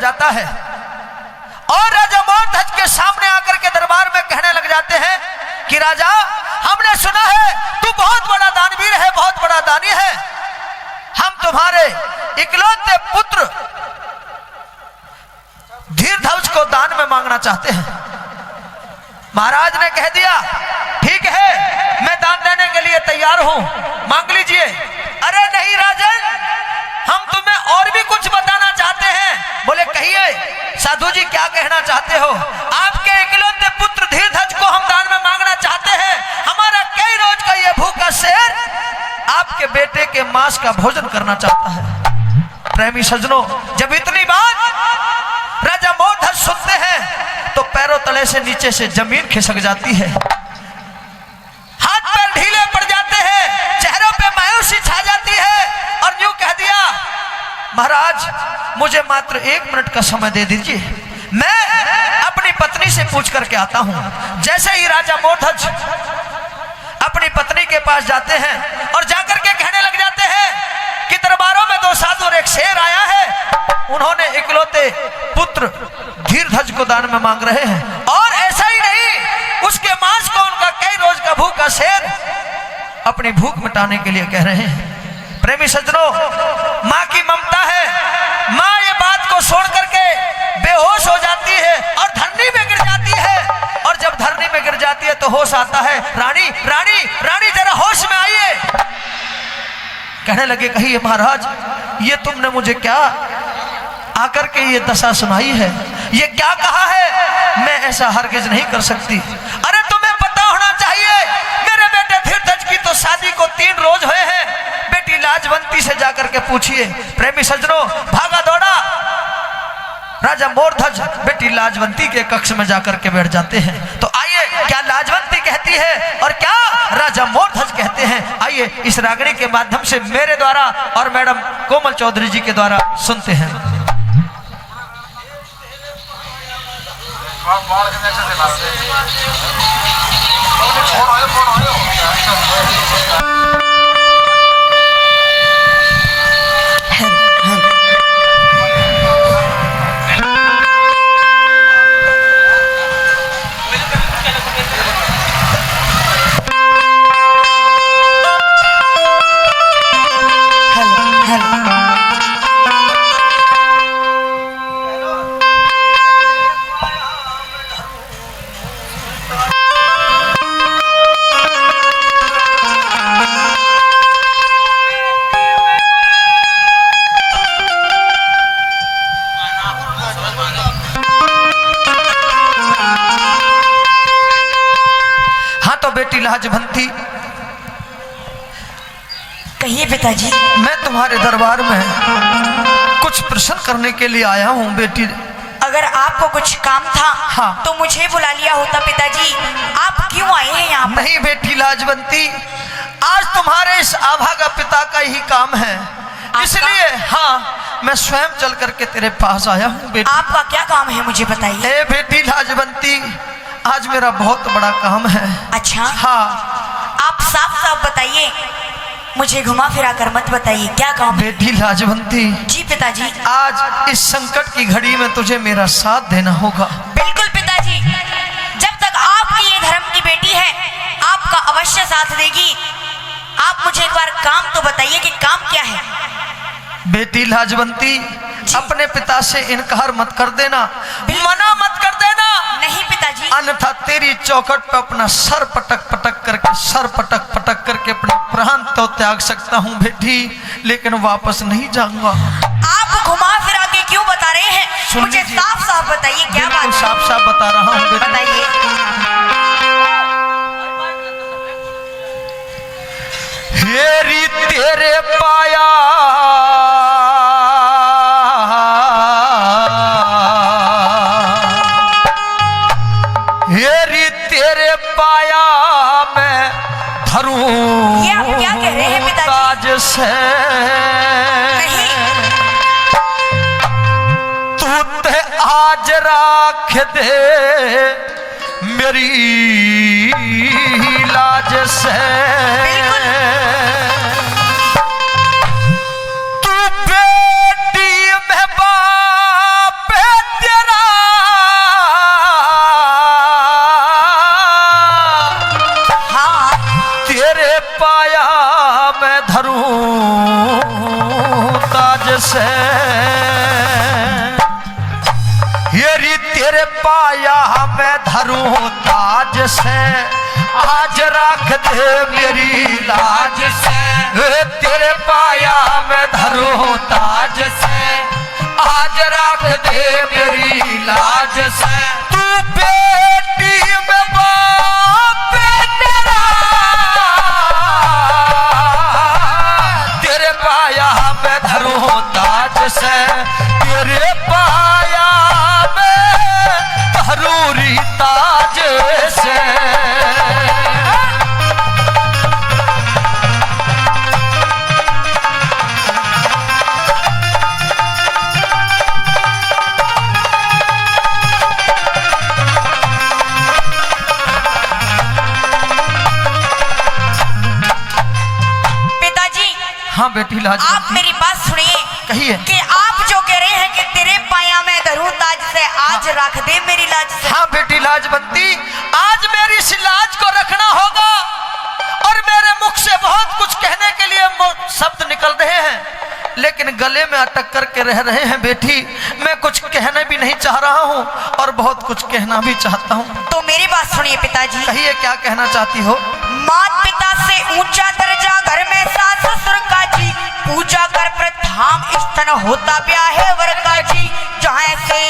जाता है और राजा मोरध्वज के सामने आकर के दरबार में कहने लग जाते हैं कि राजा, हमने सुना है तू बहुत बड़ा दानवीर है, बहुत बड़ा दानी है। हम तुम्हारे इकलौते पुत्र धीरध्वज को दान में मांगना चाहते हैं। महाराज ने कह दिया, ठीक है, मैं दान देने के लिए तैयार हूं, मांग लीजिए। अरे नहीं राजन, हम तुम्हें और भी कुछ बताना चाहते हैं। बोले कहिए साधु जी, क्या कहना चाहते हो? आपके इकलौते पुत्र धीरध्वज को हम दान में मांगना चाहते हैं। हमारा कई रोज का ये भूखा शेर आपके बेटे के मांस का भोजन करना चाहता है। प्रेमी सज्जनों, जब इतनी बात राजा मोरध्वज सुनते हैं तो पैरों तले से नीचे से जमीन खिसक जाती है, हाथ पैर ढीले पड़ जाते हैं, चेहरों पे मायूसी छा जाती है और यूं कह दिया, महाराज मुझे मात्र 1 मिनट का समय दे दीजिए, मैं अपनी पत्नी से पूछ करके आता हूं। जैसे ही राजा मोरध्वज अपनी पत्नी के पास जाते हैं और जाकर के कहने लग जाते हैं कि दरबारों में 2 साधु और एक शेर आया है, उन्होंने इकलौते पुत्र धीरध्वज को दान में मांग रहे हैं। और ऐसा ही नहीं, उसके मांस को उनका कई रोज का भूखा शेर अपनी भूख मिटाने के लिए कह रहे हैं। प्रेमी सज्जनों, मां की ममता है, मां ये बात को सुन करके बेहोश हो जाती है और धरनी में गिर जाती है। और जब धरनी में गिर जाती है तो होश आता है, रानी रानी रानी जरा होश में आइए। कहने लगे, कहिए महाराज, ये तुमने मुझे क्या आकर के ये दशा सुनाई है, ये क्या कहा है? मैं ऐसा हरगिज नहीं कर सकती। अरे तुम्हें पता होना चाहिए, मेरे बेटे धीरध्वज की तो शादी को 3 रोज हुए हैं। बेटी लाजवंती से जाकर के पूछिए। प्रेमी सज्जनों, भागा दौड़ा राजा मोरध्वज बेटी लाजवंती के कक्ष में जाकर के बैठ जाते हैं। तो आइए, क्या लाजवंती कहती है और क्या राजा मोरध्वज कहते हैं, आइए इस रागनी के माध्यम से मेरे द्वारा और मैडम कोमल चौधरी जी के द्वारा सुनते हैं। लाजवंती, कहिए पिताजी। मैं तुम्हारे दरबार में कुछ प्रश्न करने के लिए आया हूँ बेटी। अगर आपको कुछ काम था हाँ, तो मुझे बुला लिया होता पिताजी। आप क्यों आए हैं यहाँ पर? नहीं बेटी लाजवंती, आज तुम्हारे इस आभागा पिता का ही काम है, इसलिए हाँ मैं स्वयं चल करके तेरे पास आया हूँ बेटी। आपका क्या काम है मुझे बताइए। ए बेटी लाजवंती, आज मेरा बहुत बड़ा काम है। अच्छा हाँ, आप साफ साफ बताइए, मुझे घुमा फिरा कर मत बताइए, क्या काम है? बेटी लाजवंती, जी पिताजी। आज इस संकट की घड़ी में तुझे मेरा साथ देना होगा। बिल्कुल पिताजी, जब तक आपकी ये धर्म की बेटी है आपका अवश्य साथ देगी। आप मुझे एक बार काम तो बताइए कि काम क्या है? बेटी लाजवंती, अपने पिता से इनकार मत कर देना, मना मत कर देना। नहीं पिताजी। अन्यथा तेरी चौखट पे अपना सर पटक पटक करके अपने प्राण तो त्याग सकता हूँ बेटी, लेकिन वापस नहीं जाऊंगा। आप घुमा फिरा के क्यों बता रहे हैं? मुझे साफ साफ बताइए क्या बात है? साफ साफ बता रहा हूँ बेटी। बताइए। हेरी तेरे पाया तेरे पाया मैं धरूं। ये आप क्या कह रहे हैं पिताजी? ताज से नहीं। तू ते आज राख दे मेरी लाज से। तू बेटी में बाप धरूं ताज से, आज रख दे मेरी लाज से। तेरे पाया में धरूं ताज से, आज रख दे मेरी लाज से। तू बेटी में बाप तेरा, तेरे पाया में धरूं ताज से, तेरे पाया में धरूरी ताज से। हाँ बेटी लाज, आप मेरी बात सुनिए। कहिए कि आप जो कह रहे हैं कि तेरे पाया में धरूं ताज से, आज रख दे मेरी लाज से। हाँ बेटी लाजवंती, आज मेरी इस लाज को रखना होगा। और मेरे मुख से बहुत कुछ कहने के लिए शब्द निकल रहे हैं, लेकिन गले में अटक करके रह रहे हैं बेटी। मैं कुछ कहने भी नहीं चाह रहा हूँ और बहुत कुछ कहना भी चाहता हूँ। तो मेरी बात सुनिए पिताजी। कहिए क्या कहना चाहती हो। मात पिता से ऊंचा दर्जा घर में सास ससुर का जी, पूजा कर प्रथाम स्तन होता ब्याहे वर का जी। जहाँ ऐसे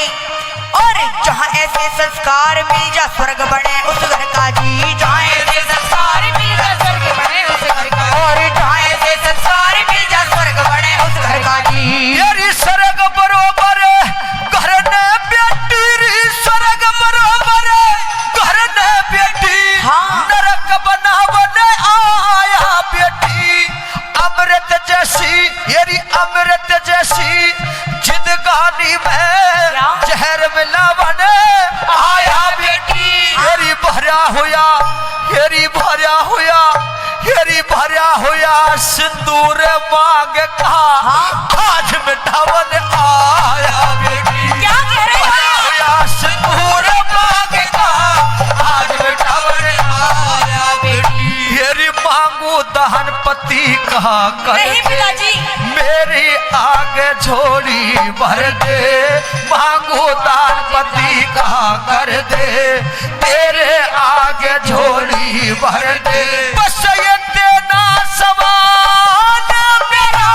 और जहाँ ऐसे संस्कार मिल जा स्वर्ग बने उस घर का जी। जहाँ ऐसे संस्कार मिल जा स्वर्ग बने उस घर का, और जहाँ ऐसे संस्कार मिल जा स्वर्ग बने उस घर का जी। तेरी स्वर्ग बरोबर घर ने बेटी री, स्वर्ग बरोबर घर ने बेटी। हाँ। नरक बनावने आया बेटी, अमृत जैसी येरी अमृत जैसी जिंदगानी में जहर मिलावने आया बेटी। हेरी भरा हुआ, हेरी भरा हुआ, हेरी भरा हुआ सिंदूर मांग का, आज मिटावन आया बेटी। क्या कह रहे भरा हुआ सिंदूर मांग का, आज मिटावन आया बेटी। हेरी मांगू दहन पति कहा कर नहीं पिताजी। मेरी आगे झोली भर दे, मांगू दान पति कहा कर दे, तेरे आगे झोली भर दे। बस ये देना सवाल मेरा,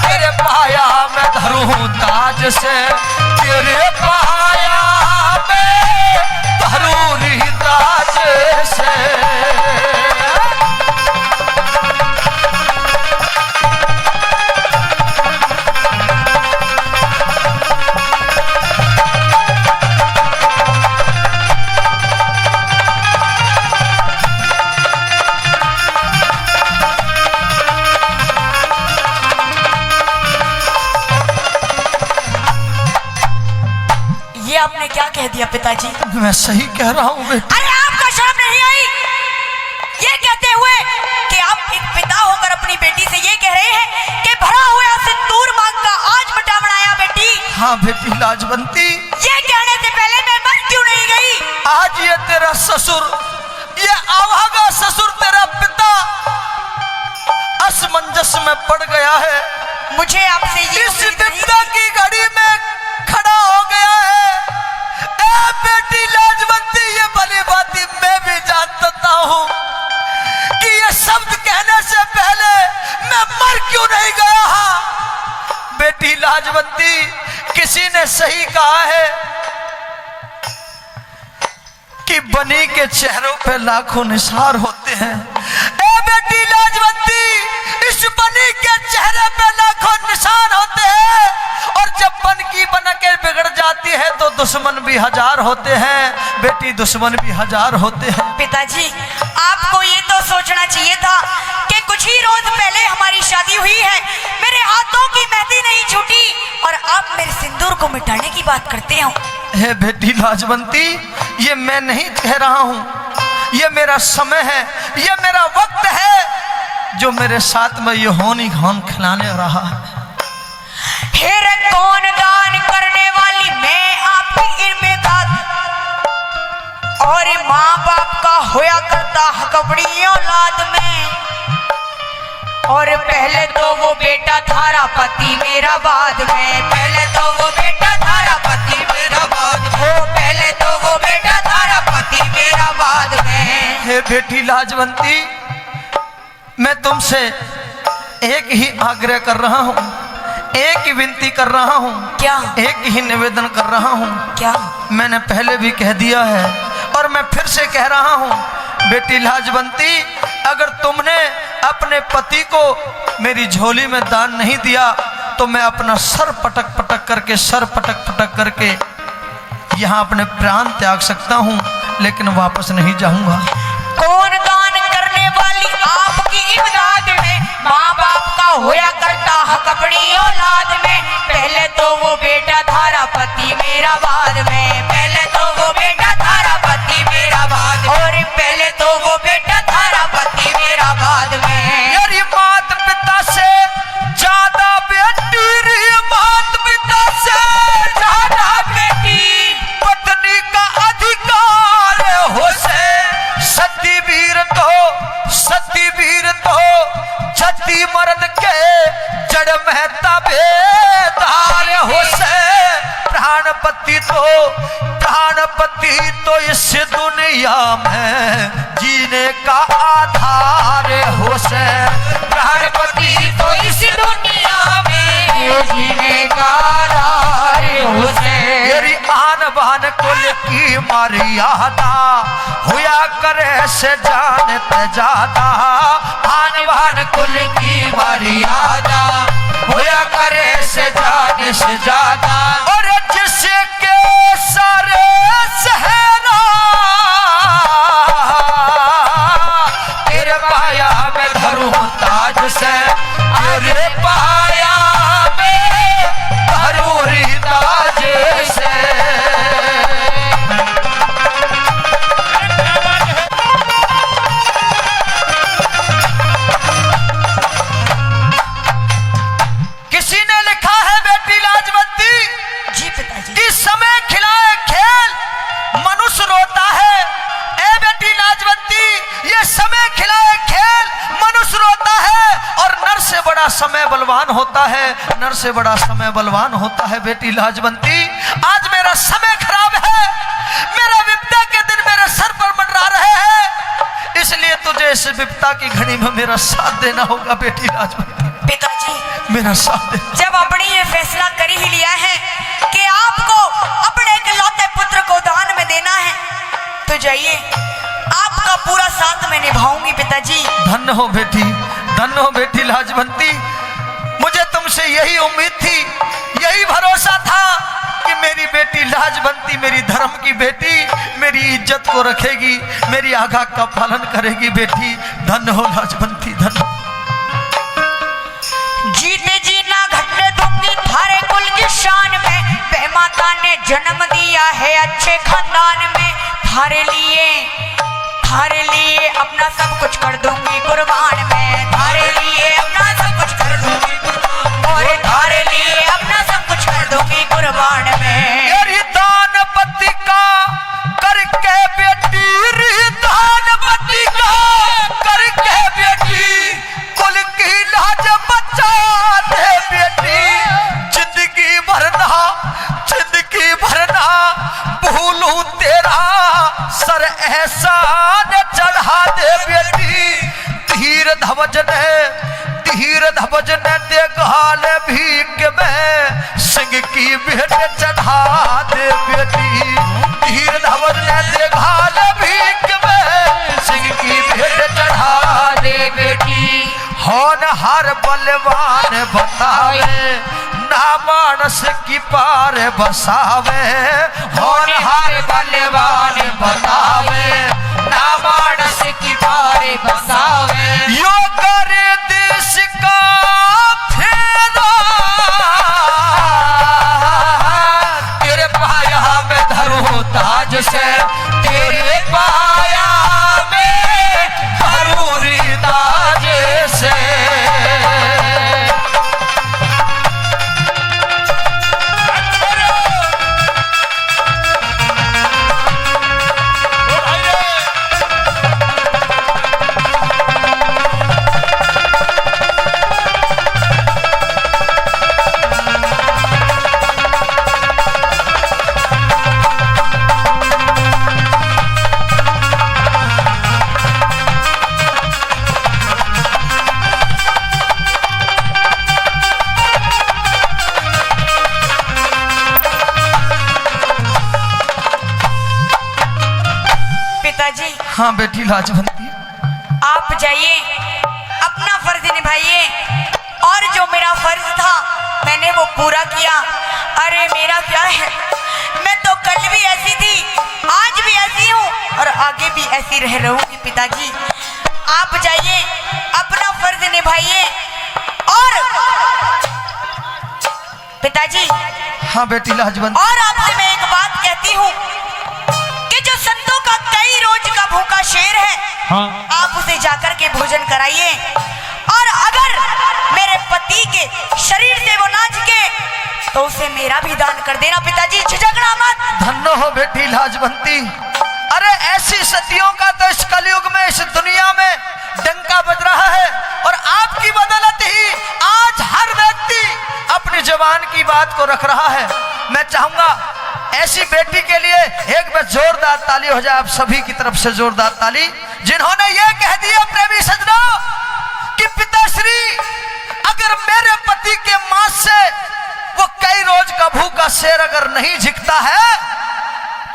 तेरे पाया में धरूं ताज से, तेरे पाया में धरूरी ताज से। ये आपने क्या कह दिया पिताजी। मैं सही कह रहा हूँ बेटा। अरे आपको शर्म नहीं आई ये कहते हुए कि आप एक पिता होकर अपनी बेटी से ये कह रहे हैं कि भरा हुआ सिंदूर मांग का आज मिटा बनाया बेटी। हाँ बेटी लाजवंती, ये कहने से पहले मैं मर क्यों नहीं गई। आज ये तेरा ससुर, ये आवागा ससुर तेरा पिता असमंजस में पड़ गया है। मुझे आपसे ये इस विपदा की घड़ी में खड़ा हो गया है। ए बेटी लाजवंती, ये भली बाती मैं भी जानता हूँ कि ये शब्द कहने से पहले मैं मर क्यों नहीं गया। बेटी लाजवंती, किसी ने सही कहा है कि बनी के चेहरों पे लाखों निसार होते हैं। ए बेटी लाजवंती, इस बनी के चेहरे पे लाखों निशान होते हैं, और जब बन की बन के बिगड़ जाती है तो दुश्मन भी हजार होते हैं। बेटी दुश्मन भी हजार होते हैं। पिताजी, आपको ये तो सोचना चाहिए था कि कुछ ही रोज पहले हमारी शादी हुई है, मेरे हाथों की मेहंदी नहीं छूटी और आप मेरे सिंदूर को मिटाने की बात करते हो। हे बेटी लाजवंती, ये मैं नहीं कह रहा हूँ, ये मेरा समय है, ये मेरा वक्त है जो मेरे साथ में ये होनी घान खिलाने रहा है। हेरे कौन दान करने वाली मैं आपकी इर्मेदाद, और माँ बाप का होया करता हक अपनी औलाद में। और पहले तो वो बेटा थारा पति मेरा बाद में, पहले तो वो बेटा थारा पति मेरा बेटी लाजवंती, मैं तुमसे एक ही आग्रह कर रहा हूँ, एक ही विनती कर रहा हूँ, क्या? एक ही निवेदन कर रहा हूँ। क्या? मैंने पहले भी कह दिया है और मैं फिर से कह रहा हूँ, बेटी लाजवंती, अगर तुमने अपने पति को मेरी झोली में दान नहीं दिया तो मैं अपना सर पटक पटक करके यहाँ अपने प्राण त्याग सकता हूँ, लेकिन वापस नहीं जाऊंगा। कौन दान करने वाली आपकी इमदाद में माँ बाप का होया करता हक अपनी औलाद में। पहले तो वो बेटा थारा पति मेरा बाद में, पहले तो वो बेटा थारा पति मेरा बाद में, और पहले तो वो बेटा थारा पति मेरा बाद में। यारी मात पिता से ज्यादा बेटी री, मात पिता से ज्यादा बेटी, पत्नी का अधिकार हो से सती वीर तो जति मर्द के जड़ महता बेदार हो से। प्राणपति तो इस दुनिया में जीने का आधार हो से। प्राणपति तो इस दुनिया में जीने का आधार हो से। मेरी आन बान कुल की मर्यादा हुआ करे से जान पे ज्यादा। आन बान कुल की मर्यादा हुआ करे से जान से ज्यादा। और जिसके सारे सहरा तेरे पाया में धरूं ताज से, तेरे पाया में धरूं ताज से। किसी ने लिखा है बेटी लाजवंती, जी पिताजी, कि समय खिलाए खेल मनुष्य रोता है। ए बेटी लाजवंती, ये समय खिलाए खेल मनुष्य रोता है और नर से बड़ा समय बलवान होता है, नर से बड़ा समय बलवान होता है। बेटी लाजवंती, आज मेरा समय खराब है, मेरा विपदा के दिन मेरे सर पर मंडरा रहे हैं, इसलिए तुझे इस विपदा की घड़ी में मेरा साथ देना होगा। बेटी लाजवंती, पिताजी, मेरा साथ दे। जब आपने ये फैसला कर ही लिया है कि आपको अपने इकलौते पुत्र को दान में देना है, तो जाइए, आपका पूरा साथ मैं निभाऊंगी पिताजी। धन्य हो बेटी लाजवंती, मुझे तुमसे यही उम्मीद थी, यही भरोसा था कि मेरी बेटी लाजवंती मेरी धर्म की बेटी मेरी इज्जत को रखेगी, मेरी आज्ञा का पालन करेगी। बेटी धन्य हो लाजवंती, धन्य। जीते जी ना घटने दूंगी थारे कुल की शान में, वह माता ने जन्म दिया है अच्छे खानदान में। थारे लिए अपना सब कुछ कर दूंगी कुर्बान में, थारे लिए अपना सब कुछ कर दूंगी कुर्बान, और थारे लिए अपना सब कुछ कर दूंगी कुर्बान में। यारी दान पति का करके बेटी, दान पति का करके बेटी, कुल की लाज बचा दे बेटी। जिंदगी भरना भूलूं तेरा सर एहसान चढ़ा दे बेटी। धीर धवज ने देखा ले भीख में सिंह की भेंट चढ़ा दे बेटी। धीर धवज ने देखा ले भीख में सिंह की भेंट चढ़ा दे बेटी। होनहार बलवान बतावे ना मानस की पार बसावे। होनहार बलवान बतावे ना मानस की पार बसावे। यो करे देश का फेरा तेरे पाया में धरूं ताज से, तेरे पाया में धरूं ताज से। पिताजी हाँ बेटी लाजवंती, आप जाइए, अपना फर्ज निभाइए, और जो मेरा फर्ज था मैंने वो पूरा किया। अरे मेरा क्या है, मैं तो कल भी ऐसी थी, आज भी ऐसी हूँ और आगे भी ऐसी रह रहूंगी। पिताजी आप जाइए, अपना फर्ज निभाइए। और पिताजी हाँ बेटी लाजवंती, और आपसे मैं एक बात कहती हूँ कि जो संतों का कई रोज का भूखा शेर है, हाँ। आप उसे जाकर के भोजन कराइए। और अगर मेरे पति के शरीर से वो ना झुके तो उसे मेरा भी दान कर देना। पिताजी झिझकना मत। धन्य हो बेटी लाजवंती। अरे ऐसी सतियों का तो इस कलयुग में, इस दुनिया में डंका बज रहा है, और आपकी बदौलत ही आज हर व्यक्ति अपनी जवान की बात को रख रहा है। मैं चाहूंगा ऐसी बेटी के लिए एक बार जोरदार ताली हो जाए, आप सभी की तरफ से जोरदार ताली, जिन्होंने ये कह दिया प्रेमी सज्जनों कि पिताश्री अगर मेरे पति के मांस से वो कई रोज का भूखा शेर अगर नहीं झिकता है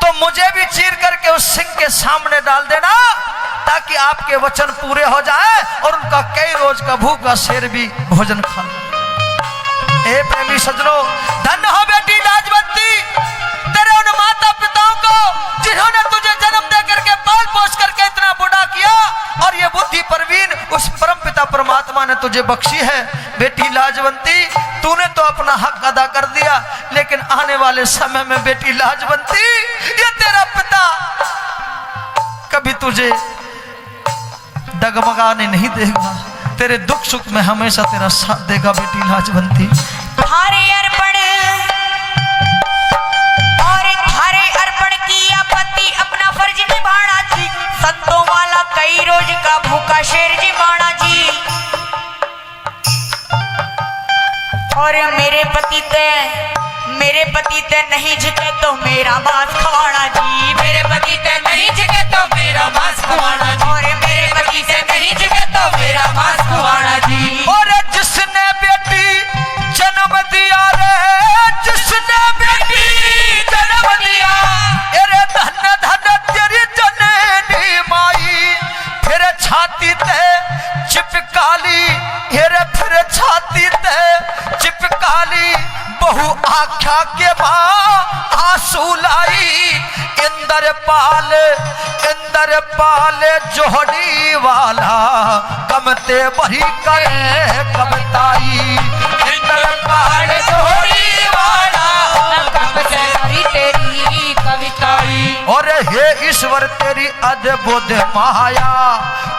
तो मुझे भी चीर करके उस सिंह के सामने डाल देना, ताकि आपके वचन पूरे हो जाए और उनका कई रोज का भूखा शेर भी भोजन खा ले। ए प्रेमी सज्जनों, धन्य हो बेटी लाजवंती, तेरे उन माता पिताओं को जिन्होंने तुझे जन्म दे करके पाल पोस करके इतना बूढ़ा किया, और ये बुद्धि प्रवीण उस परम पिता परमात्मा ने तुझे बख्शी है। बेटी लाजवंती, तूने तो अपना हक अदा कर दिया, लेकिन आने वाले समय में बेटी लाजवंती, ये तेरा पिता कभी तुझे डगमगाने नहीं देगा, तेरे दुख सुख में हमेशा तेरा साथ देगा। बेटी लाजवंती, थारे अर्पण और थारे अर्पण किया पति अपना फर्ज निभाना जी, संतों वाला कई रोज का भूखा शेर जी माना जी। और मेरे पति ते नहीं झुके तो मेरा मांस खवाना जी, मेरे पति ते नहीं झुके तो मेरा मांस खवाना जी, और मेरे पति से नहीं झुके तो मेरा मांस खवाना जी। और जिसने बेटी जन्म दिया रे, जिसने बेटी जन्म दिया, अरे धन धन तेरी जननी माई, फिर छाती ते चिपकाली, अरे फिर छाती ते चिपकाली, बहु आख्या के माँ आंसू लाई, इंदर पाल जोड़ी वाला, कमते बही करे कमताई, इंदर पाल जोड़ी वाला, कमते बही तेरी कविताई। और हे ईश्वर तेरी अद्भुत माया,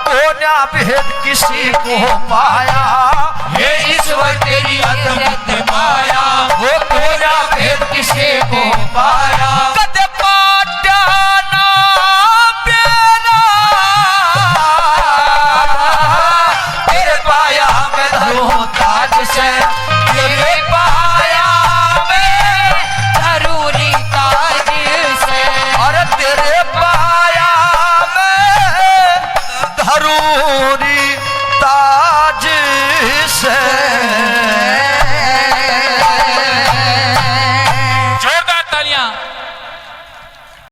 कोन्या भेद किसी को पाया, हे ईश्वर तेरी अद्भुत माया, वो कोन्या भेद किसी को पाया। कद पाट्या ना प्यारा, तेरे पाया में धरूं ताज से, तेरे पाया में जरूरी ताज से, और तेरे पाया में धरूरी ताज से।